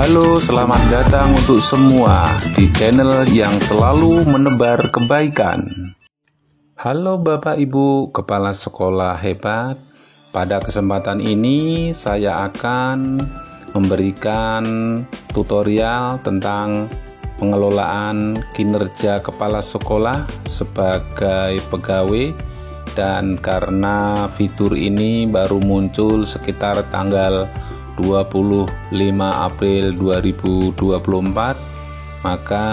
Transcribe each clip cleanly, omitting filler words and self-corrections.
Halo, selamat datang untuk semua di channel yang selalu menebar kebaikan. Halo Bapak Ibu Kepala Sekolah Hebat. Pada kesempatan ini saya akan memberikan tutorial tentang pengelolaan kinerja kepala sekolah sebagai pegawai, dan karena fitur ini baru muncul sekitar tanggal 25 April 2024, maka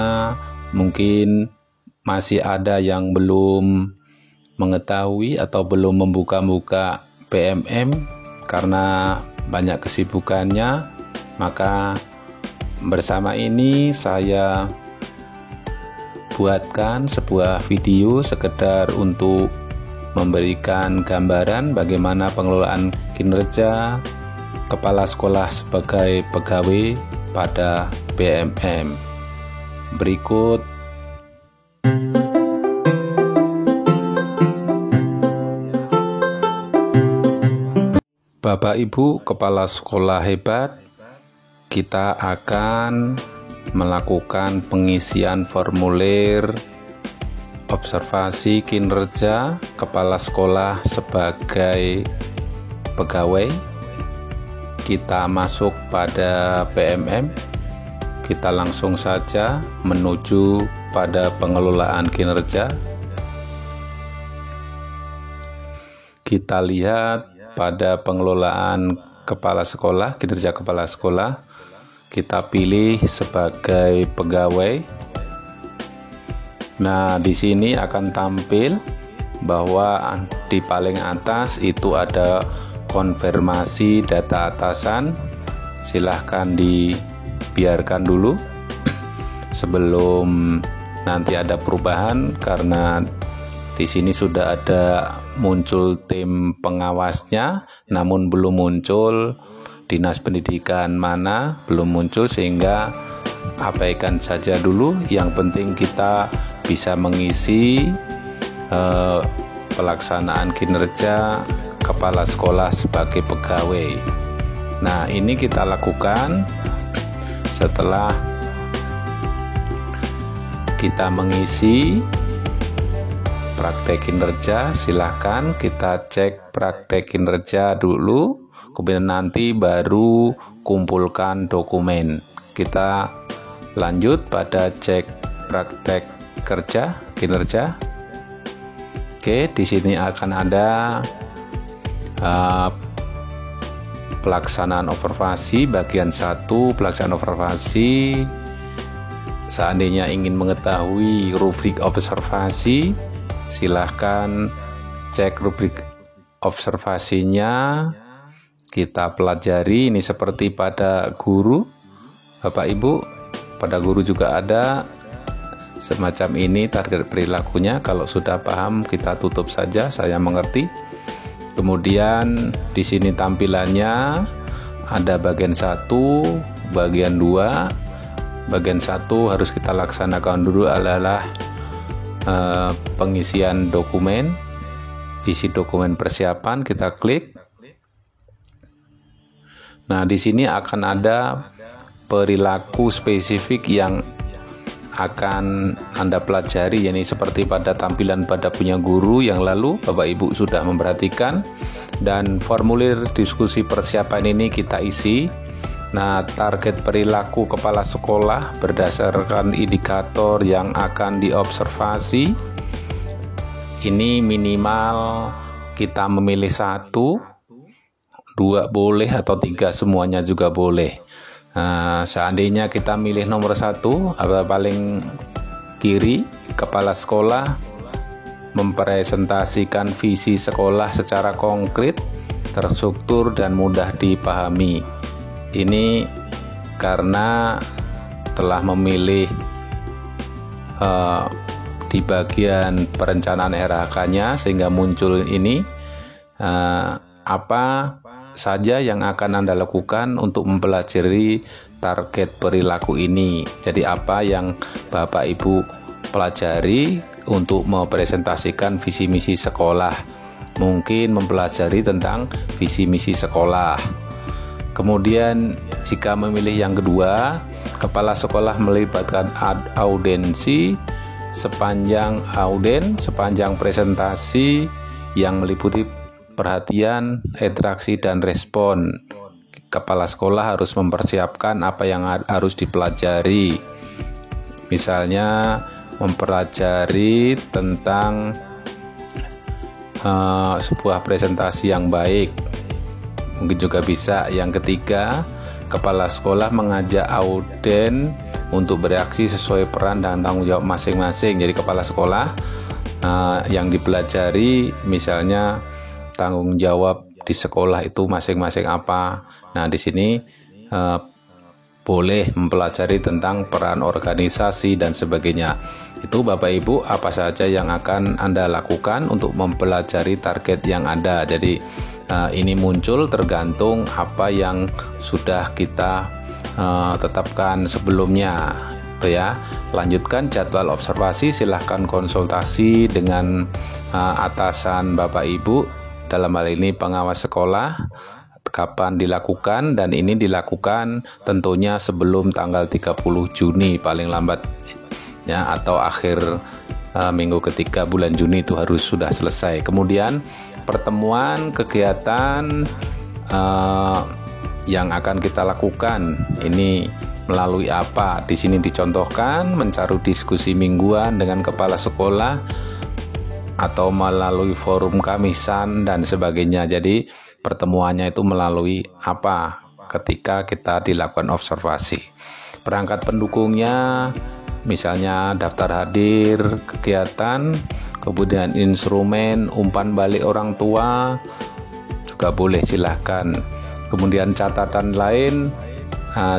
mungkin masih ada yang belum mengetahui atau belum membuka-buka PMM karena banyak kesibukannya. Maka bersama ini saya buatkan sebuah video sekedar untuk memberikan gambaran bagaimana pengelolaan kinerja kepala sekolah sebagai pegawai pada PMM. Berikut Bapak Ibu Kepala Sekolah Hebat, kita akan melakukan pengisian formulir observasi kinerja kepala sekolah sebagai pegawai. Kita masuk pada PMM, kita langsung saja menuju pada pengelolaan kinerja. Kita lihat pada pengelolaan kepala sekolah, kinerja kepala sekolah, kita pilih sebagai pegawai. Nah, di sini akan tampil bahwa di paling atas itu ada konfirmasi data atasan. Silahkan dibiarkan dulu sebelum nanti ada perubahan, karena di sini sudah ada muncul tim pengawasnya, namun belum muncul dinas pendidikan mana, belum muncul, sehingga abaikan saja dulu. Yang penting kita bisa mengisi pelaksanaan kinerja kepala sekolah sebagai pegawai. Nah, ini kita lakukan setelah kita mengisi praktek kinerja. Silahkan kita cek praktek kinerja dulu, kemudian nanti baru kumpulkan dokumen. Kita lanjut pada cek praktek kerja kinerja. Oke, di sini akan ada pelaksanaan observasi bagian 1, pelaksanaan observasi. Seandainya ingin mengetahui rubrik observasi, silahkan cek rubrik observasinya, kita pelajari. Ini seperti pada guru, Bapak Ibu, pada guru juga ada semacam ini target perilakunya. Kalau sudah paham kita tutup saja, saya mengerti. Kemudian di sini tampilannya ada bagian 1, bagian 2. Bagian 1 harus kita laksanakan dulu adalah pengisian dokumen, isi dokumen persiapan, kita klik. Nah, di sini akan ada perilaku spesifik yang akan Anda pelajari, yakni seperti pada tampilan pada punya guru yang lalu Bapak Ibu sudah memperhatikan, dan formulir diskusi persiapan ini kita isi. Nah, target perilaku kepala sekolah berdasarkan indikator yang akan diobservasi. Ini minimal kita memilih 1, 2 boleh, atau 3 semuanya juga boleh. Nah, seandainya kita milih nomor 1 atau paling kiri, kepala sekolah mempresentasikan visi sekolah secara konkret, terstruktur, dan mudah dipahami. Ini karena telah memilih di bagian perencanaan RHK-nya, sehingga muncul ini apa saja yang akan Anda lakukan untuk mempelajari target perilaku ini. Jadi apa yang Bapak Ibu pelajari untuk mempresentasikan visi misi sekolah. Mungkin mempelajari tentang visi misi sekolah. Kemudian jika memilih yang kedua, kepala sekolah melibatkan audensi sepanjang presentasi yang meliputi perhatian, interaksi, dan respon. Kepala sekolah harus mempersiapkan apa yang harus dipelajari. Misalnya mempelajari tentang sebuah presentasi yang baik. Mungkin juga bisa yang ketiga, kepala sekolah mengajak auden untuk bereaksi sesuai peran dan tanggung jawab masing-masing. Jadi kepala sekolah yang dipelajari, misalnya tanggung jawab di sekolah itu masing-masing apa. Nah, di sini boleh mempelajari tentang peran organisasi dan sebagainya. Itu Bapak Ibu apa saja yang akan Anda lakukan untuk mempelajari target yang ada. Jadi ini muncul tergantung apa yang sudah kita tetapkan sebelumnya. Itu ya. Lanjutkan jadwal observasi, silahkan konsultasi dengan atasan Bapak Ibu, dalam hal ini pengawas sekolah, kapan dilakukan, dan ini dilakukan tentunya sebelum tanggal 30 Juni paling lambat ya, atau akhir minggu ketiga bulan Juni itu harus sudah selesai. Kemudian pertemuan kegiatan yang akan kita lakukan ini melalui apa? Di sini dicontohkan mencari diskusi mingguan dengan kepala sekolah atau melalui forum kamisan dan sebagainya. Jadi pertemuannya itu melalui apa ketika kita dilakukan observasi. Perangkat pendukungnya misalnya daftar hadir kegiatan, kemudian instrumen umpan balik orang tua juga boleh, silahkan. Kemudian catatan lain,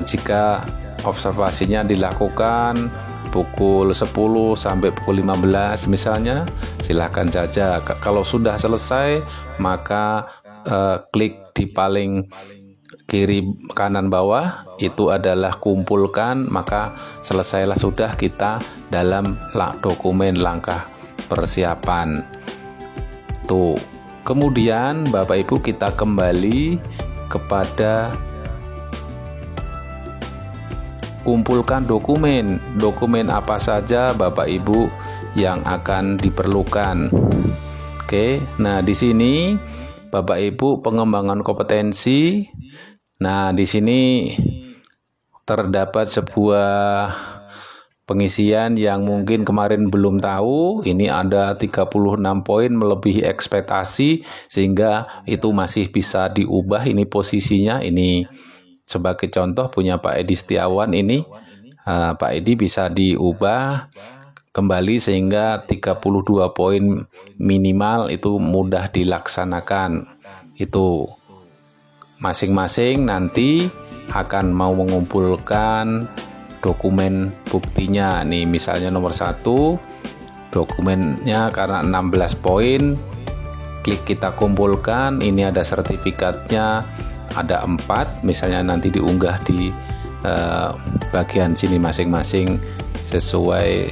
jika observasinya dilakukan pukul 10 sampai pukul 15 misalnya, silahkan saja. Kalau sudah selesai maka klik di paling kiri kanan bawah, itu adalah kumpulkan, maka selesailah sudah kita dalam dokumen langkah persiapan. Tuh. Kemudian Bapak Ibu kita kembali kepada kumpulkan dokumen apa saja Bapak Ibu yang akan diperlukan. Oke, nah di sini Bapak Ibu pengembangan kompetensi. Nah, di sini terdapat sebuah pengisian yang mungkin kemarin belum tahu. Ini ada 36 poin melebihi ekspektasi, sehingga itu masih bisa diubah. Ini posisinya, ini sebagai contoh punya Pak Edi Setiawan ini. Pak Edi bisa diubah kembali sehingga 32 poin minimal itu mudah dilaksanakan. Itu masing-masing nanti akan mau mengumpulkan dokumen buktinya. Nih misalnya nomor 1 dokumennya karena 16 poin, klik kita kumpulkan. Ini ada sertifikatnya, ada 4, misalnya nanti diunggah di bagian sini masing-masing sesuai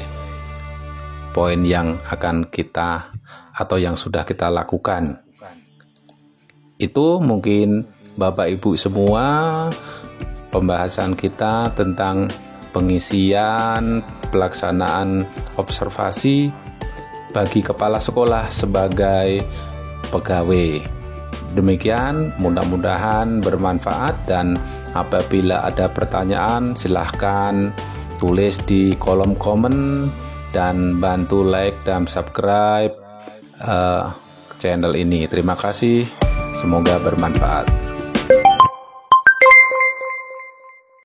poin yang akan kita atau yang sudah kita lakukan. Itu mungkin Bapak Ibu semua pembahasan kita tentang pengisian pelaksanaan observasi bagi kepala sekolah sebagai pegawai. Demikian, mudah-mudahan bermanfaat, dan apabila ada pertanyaan silahkan tulis di kolom komen dan bantu like dan subscribe channel ini. Terima kasih, semoga bermanfaat.